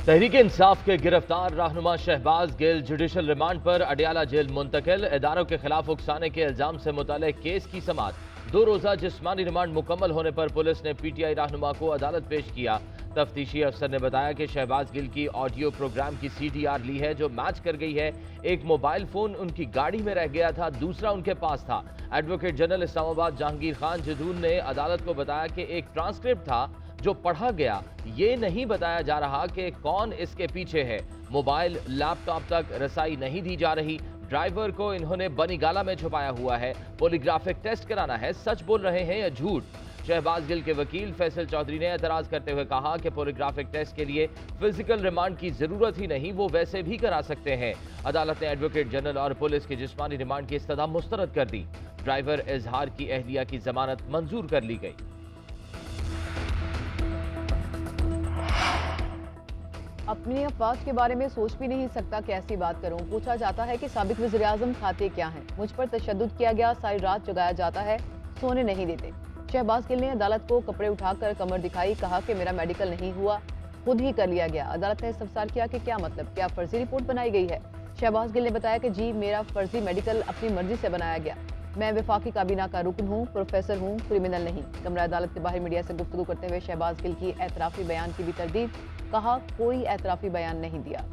तहरीक इंसाफ के गिरफ्तार रहनुमा शहबाज गिल जुडिशल रिमांड पर अडियाला जेल मुंतकिल। इदारों के खिलाफ उकसाने के इल्जाम से मुतालिक केस की समाअत। 2 रोजा जिस्मानी रिमांड मुकम्मल होने पर पुलिस ने पीटीआई रहनुमा को अदालत पेश किया। तफ्तीशी अफसर ने बताया कि शहबाज गिल की ऑडियो प्रोग्राम की CDR ली है जो मैच कर गई है। एक मोबाइल फोन उनकी गाड़ी में रह गया था, दूसरा उनके पास था। एडवोकेट जनरल इस्लामाबाद जहांगीर खान जदून ने अदालत को बताया कि एक ट्रांसक्रिप्ट था जो पढ़ा गया। ये नहीं बताया जा रहा कि कौन इसके पीछे है। मोबाइल लैपटॉप तक रसाई नहीं दी जा रही। ड्राइवर को इन्होंने बनीगाला में छुपाया हुआ है। पॉलीग्राफिक टेस्ट कराना है। सच बोल रहे हैं या झूठ? शहबाज गिल के वकील फैसल चौधरी ने एतराज करते हुए कहा कि पॉलीग्राफिक टेस्ट के लिए फिजिकल रिमांड की जरूरत ही नहीं, वो वैसे भी करा सकते हैं। अदालत ने एडवोकेट जनरल और पुलिस की जिस्मानी रिमांड की इस्तदा मुस्तरद कर दी। ड्राइवर इजहार की अहलिया की जमानत मंजूर कर ली गई। अपनी अफवाज के बारे में सोच भी नहीं सकता, कैसी बात करूं। पूछा जाता है कि साबिक वज़ीर-ए-आज़म खाते क्या हैं। मुझ पर तशद्दुद किया गया, सारी रात जगाया जाता है, सोने नहीं देते। शहबाज गिल ने अदालत को कपड़े उठाकर कमर दिखाई, कहा कि मेरा मेडिकल नहीं हुआ, खुद ही कर लिया गया। अदालत ने इस्तफसार किया कि क्या मतलब, क्या फर्जी रिपोर्ट बनाई गई है? शहबाज गिल ने बताया कि जी मेरा फर्जी मेडिकल अपनी मर्जी से बनाया गया। मैं वफाकी काबीना का रुकन हूँ, प्रोफेसर हूँ, क्रिमिनल नहीं। कमरा अदालत के बाहर मीडिया से गुफ्तगू करते हुए शहबाज गिल की एतराफी बयान की भी तरदीद, कहा कोई एतराफी बयान नहीं दिया।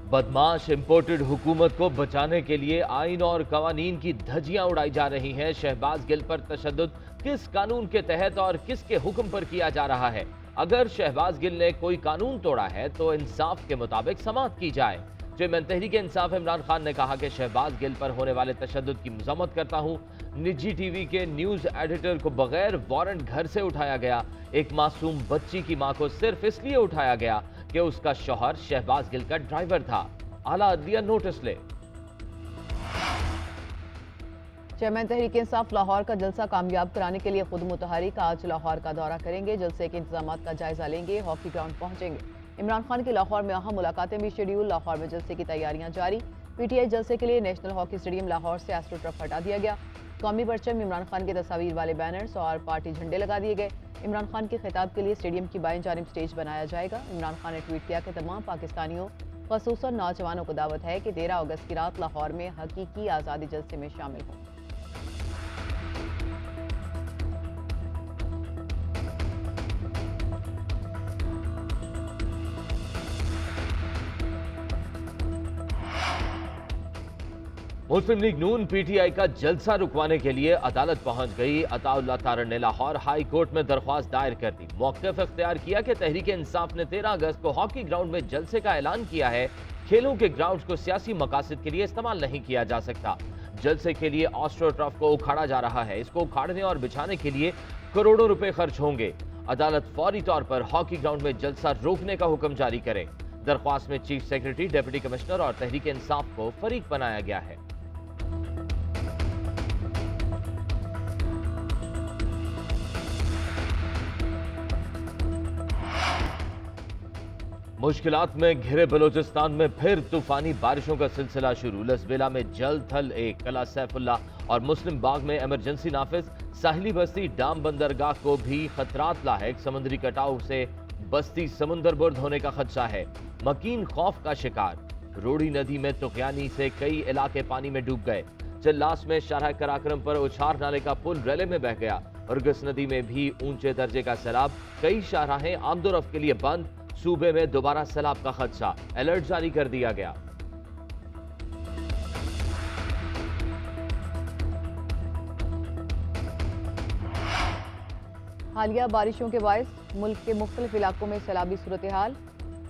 बदमाश इंपोर्टेड हुकूमत को बचाने के लिए आइन और कवानीन की धज्जियां उड़ाई जा रही हैं। शहबाज गिल पर तशद्दुद किस कानून के तहत और किसके हुक्म पर किया जा रहा है? अगर शहबाज गिल ने कोई कानून तोड़ा है तो इंसाफ के मुताबिक समाअत की जाए। चेयरमैन तहरीक इंसाफ इमरान खान ने कहा कि शहबाज गिल पर होने वाले तशद्दुद की मज़म्मत करता हूं। निजी टीवी के न्यूज एडिटर को बगैर वारंट घर से उठाया गया। एक मासूम बच्ची की मां को सिर्फ इसलिए उठाया गया कि उसका शौहर शहबाज गिल का ड्राइवर था। आला अदलिया नोटिस ले। चेयरमैन तहरीक इंसाफ लाहौर का जलसा कामयाब कराने के लिए खुद मुतहरिक आज लाहौर का दौरा करेंगे। जलसे के इंतजामात का जायजा लेंगे, हॉकी ग्राउंड पहुंचेंगे। इमरान खान की लाहौर में अहम मुलाकातें भी शेड्यूल। लाहौर में जलसे की तैयारियां जारी। पीटीआई जलसे के लिए नेशनल हॉकी स्टेडियम लाहौर से एस्ट्रो टर्फ हटा दिया गया। कौमी परचम, इमरान खान की तस्वीर वाले बैनर्स और पार्टी झंडे लगा दिए गए। इमरान खान के खिताब के लिए स्टेडियम की बाईं जानिब स्टेज बनाया जाएगा। इमरान खान ने ट्वीट किया कि तमाम पाकिस्तानियों, ख़ुसूसन नौजवानों को दावत है कि 13 अगस्त की रात लाहौर में हकीकी आज़ादी जलसे में शामिल हों। मुस्लिम लीग नून पीटीआई का जलसा रुकवाने के लिए अदालत पहुंच गई। अताउल्लाह तारन ने लाहौर हाई कोर्ट में दरख्वास्त दायर कर दी। मौक़िफ़ इख्तियार किया कि तहरीक इंसाफ ने 13 अगस्त को हॉकी ग्राउंड में जलसे का ऐलान किया है। खेलों के ग्राउंड को सियासी मकासद के लिए इस्तेमाल नहीं किया जा सकता। जलसे के लिए ऑस्ट्रो ट्रफ को उखाड़ा जा रहा है। इसको उखाड़ने और बिछाने के लिए करोड़ों रुपए खर्च होंगे। अदालत फौरी तौर पर हॉकी ग्राउंड में जलसा रोकने का हुक्म जारी करे। दरख्वास्त में चीफ सेक्रेटरी, डिप्टी कमिश्नर और तहरीक इंसाफ को फरीक बनाया गया है। मुश्किलात में घिरे बलोचिस्तान में फिर तूफानी बारिशों का सिलसिला शुरू। लसबेला में जल थल एक, कला सैफुल्ला और मुस्लिम बाग में इमरजेंसी नाफिज। साहिली बस्ती डाम बंदरगाह को भी खतरात लायक। समुद्री कटाव से बस्ती समुंदर बुर्द होने का खदशा है। मकीन खौफ का शिकार। रोड़ी नदी में तुगयानी से कई इलाके पानी में डूब गए। चिल्लास में शाहराह कराक्रम पर उछार नाले का पुल रैले में बह गया। उर्गस नदी में भी ऊंचे दर्जे का सैलाब। कई शाहराहें आमदोरफ्त के लिए बंद। सूबे में दोबारा सैलाब का खदशा, अलर्ट जारी कर दिया गया। हालिया बारिशों के बायस मुल्क के मुख्तलिफ इलाकों में सैलाबी सूरत हाल।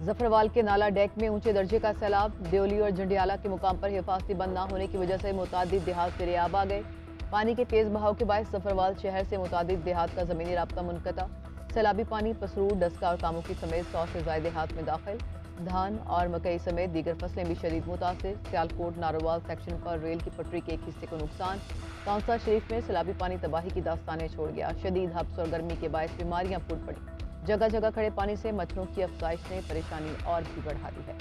जफरवाल के नाला डेक में ऊंचे दर्जे का सैलाब। देवली और जंडियाला के मुकाम पर हिफाजती बंद न होने की वजह से मुतादिद देहात दरियाब आ गए। पानी के तेज बहाव के बायस जफरवाल शहर से मुतादिद देहात का जमीनी राब्ता मुनक़ता। सैलाबी पानी पसरूर, डस्का और कामुकी समेत 100 से ज़ायद देहात में दाखिल। धान और मकई समेत दीगर फसलें भी शदीद मुतासिर। सियालकोट नारोवाल सेक्शन पर रेल की पटरी के एक हिस्से को नुकसान। कौंसा शरीफ में सैलाबी पानी तबाही की दास्तानें छोड़ गया। शदीद हब्स और गर्मी के बायस बीमारियां फूट पड़ी। जगह जगह खड़े पानी से मच्छरों की अफजाइश ने परेशानी और भी बढ़ा दी है।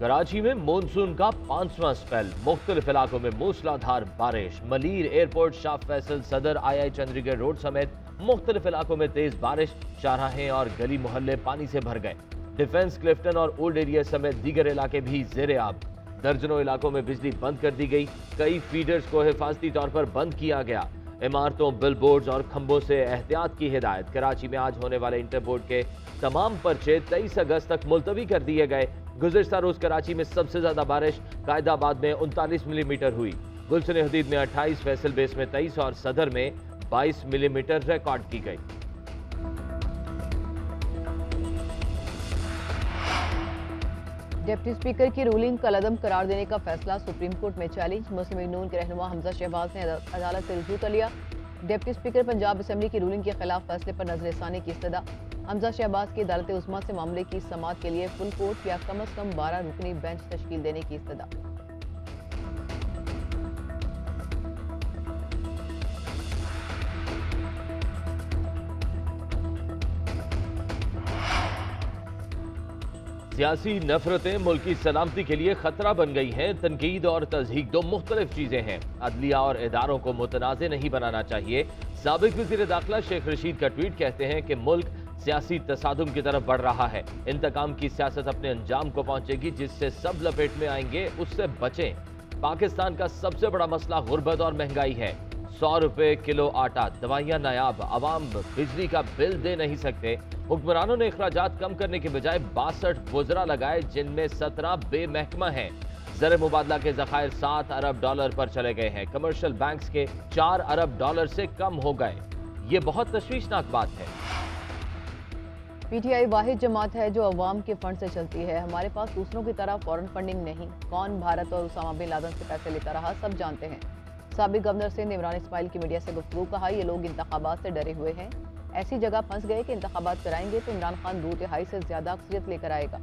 कराची में मॉनसून का 5वां स्पेल, मुख्तलिफ इलाकों में मूसलाधार बारिश। मलीर एयरपोर्ट, शाह फैसल सदर, आई चंद्रीगढ़ रोड समेत मुख्तलिफ इलाकों में तेज बारिश। शाहराहें और गली मोहल्ले पानी से भर गए। डिफेंस, क्लिफ्टन और ओल्ड एरिया समेत दीगर इलाके भी जेर आब। दर्जनों इलाकों में बिजली बंद कर दी गई। कई फीडर्स को हिफाजती तौर पर बंद किया गया। इमारतों, बिलबोर्ड्स और खंभों से एहतियात की हिदायत। कराची में आज होने वाले इंटर बोर्ड के तमाम पर्चे 23 अगस्त तक मुलतवी कर दिए गए। गुज़िश्ता रोज कराची में सबसे ज्यादा बारिश कायदाबाद में 39 मिलीमीटर हुई। गुलशन हदीद में 28, फैसल बेस में 23 और सदर में 22 मिलीमीटर रिकॉर्ड की गई। डिप्टी स्पीकर की रूलिंग कलअदम करार देने का फैसला सुप्रीम कोर्ट में चैलेंज। मुस्लिम लीग नून के रहनुमा हमजा शहबाज ने अदालत से रुजू कर लिया। डिप्टी स्पीकर पंजाब असेंबली की रूलिंग के खिलाफ फैसले पर नजरसानी की इस्तदा। हमजा शहबाज की अदालत उस्मा से मामले की समाअत के लिए फुल कोर्ट या कम अज कम 12 रुकनी बेंच तश्कील देने की इस्तदा। सियासी नफरतें मुल्क की सलामती के लिए खतरा बन गई हैं। तनकीद और तज़हीक दो मुख्तलिफ चीजें हैं। अदलिया और इदारों को मुतनाज़े नहीं बनाना चाहिए। साबिक वज़ीर दाखिला शेख रशीद का ट्वीट कहते हैं कि मुल्क सियासी तसादुम की तरफ बढ़ रहा है। इंतकाम की सियासत अपने अंजाम को पहुंचेगी, जिससे सब लपेट में आएंगे, उससे बचें। पाकिस्तान का सबसे बड़ा मसला गुर्बत और महंगाई है। 100 रुपए किलो आटा, दवाइयां नायाब, अवाम बिजली का बिल दे नहीं सकते। हुक्मरानों ने अखराजात कम करने के बजाय 62 वज़रा लगाए, जिनमें 17 बेमहकमा हैं। ज़र मुबादला के ज़खायर 7 अरब डॉलर पर चले गए हैं। कमर्शियल बैंक्स के 4 अरब डॉलर से कम हो गए। ये बहुत तशवीशनाक बात है। पीटीआई वाहिद जमात है जो अवाम के फंड से चलती है। हमारे पास दूसरों की तरह फॉरेन फंडिंग नहीं। कौन भारत और उसामा बिन लादेन से पैसे लेता रहा, सब जानते हैं। साबिक गवर्नर सिंध इमरान इस्माइल की मीडिया से गुफ्तगू, कहा ये लोग इंतखाबात से डरे हुए हैं। ऐसी जगह फंस गए कि इंतखाबात कराएंगे तो इमरान खान 2/3 से ज्यादा अक्सरियत लेकर आएगा।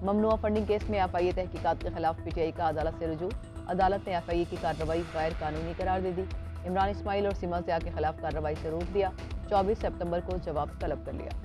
ममनुआ फंडिंग केस में FIA तहकीकात के खिलाफ पीटीआई का अदालत से रुजू। अदालत ने FIA की कार्रवाई गैर कानूनी करार दे दी। इमरान इस्माइल और सीमा ज़िया के खिलाफ कार्रवाई से रोक दिया। 24 सितंबर को जवाब तलब कर लिया।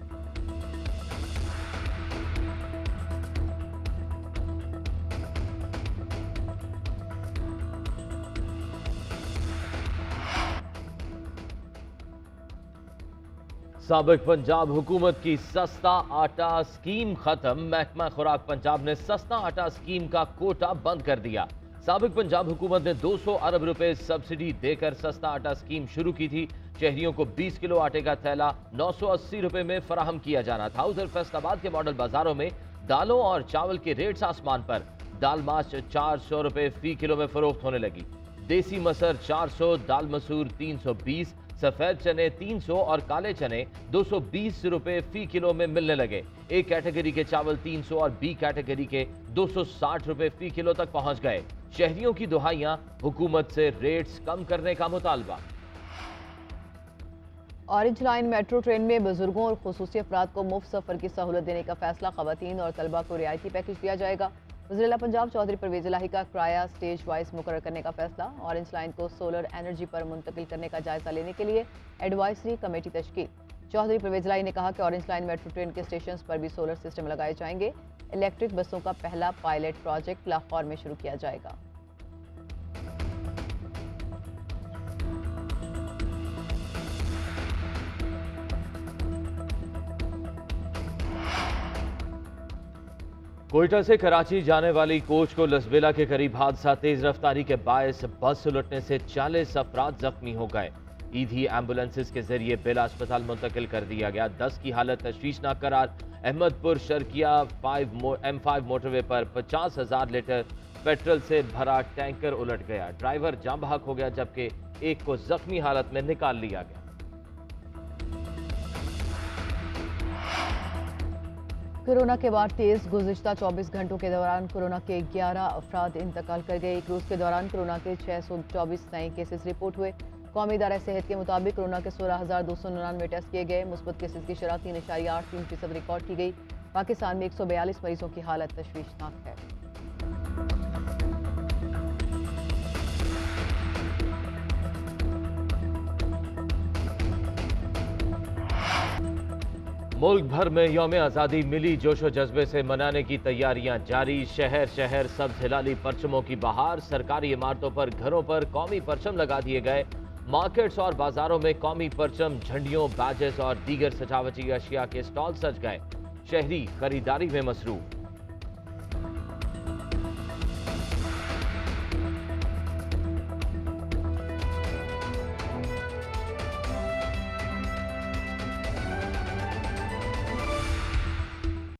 साबिक पंजाब हुकूमत की सस्ता आटा स्कीम खत्म। महकमा खुराक पंजाब ने सस्ता आटा स्कीम का कोटा बंद कर दिया। साबिक पंजाब हुकूमत ने 200 अरब रुपए सब्सिडी देकर सस्ता आटा स्कीम शुरू की थी। शहरियों को 20 किलो आटे का थैला 980 रुपए में फराहम किया जाना था। उधर फैसलाबाद के मॉडल बाजारों में दालों और चावल के रेट्स आसमान पर। दाल माश 400 रुपए फी किलो में फरोख्त होने लगी। देसी मसर 400, दाल मसूर 320, सफेद चने 300 और काले चने 220 रुपए फी किलो में मिलने लगे। ए कैटेगरी के चावल 300 और बी कैटेगरी के 260 रुपए फी किलो तक पहुंच गए। शहरियों की दुहाइयां, हुकूमत से रेट्स कम करने का मुतालबा। ऑरेंज लाइन मेट्रो ट्रेन में बुजुर्गों और खुसूसी अफराद को मुफ्त सफर की सहूलत देने का फैसला। खवातीन और तलबा को रियायती पैकेज दिया जाएगा। वज़ीर पंजाब चौधरी परवेज इलाही का किराया स्टेज वाइज मुकर्रर करने का फैसला। ऑरेंज लाइन को सोलर एनर्जी पर मुंतकिल करने का जायजा लेने के लिए एडवाइजरी कमेटी तश्कील। चौधरी परवेज इलाही ने कहा कि ऑरेंज लाइन मेट्रो ट्रेन के स्टेशन पर भी सोलर सिस्टम लगाए जाएंगे। इलेक्ट्रिक बसों का पहला पायलट प्रोजेक्ट लाहौर में शुरू किया जाएगा। कोयटा से कराची जाने वाली कोच को लसबेला के करीब हादसा। तेज रफ्तारी के बायस बस उलटने से 40 अफराद जख्मी हो गए। ईदी एम्बुलेंसेज के जरिए बेला अस्पताल मुंतकिल कर दिया गया। 10 की हालत तशवीशनाक करार। अहमदपुर शर्किया M5 मोटरवे पर 50,000 लीटर पेट्रोल से भरा टैंकर उलट गया। ड्राइवर जाम बहक हो गया, जबकि एक को जख्मी हालत में निकाल लिया गया। कोरोना के बाद तेज गुज़िश्ता 24 घंटों के दौरान कोरोना के 11 अफराद इंतकाल कर गए। एक रोज़ के दौरान कोरोना के 624 नए केसेस रिपोर्ट हुए। कौमी इदारा सेहत के मुताबिक कोरोना के 16,299 टेस्ट किए गए। मुस्बत केसेस की शरह 3.83% रिकॉर्ड की गई। पाकिस्तान में 142 मरीजों की हालत तशवीशनाक है। मुल्क भर में यौम आज़ादी मिली जोशो जज्बे से मनाने की तैयारियां जारी। शहर शहर सब्ज हिलाली परचमों की बहार। सरकारी इमारतों पर, घरों पर कौमी परचम लगा दिए गए। मार्केट्स और बाजारों में कौमी परचम, झंडियों, बैजेस और दीगर सजावटी अशिया के स्टॉल सज गए। शहरी खरीदारी में मसरूफ।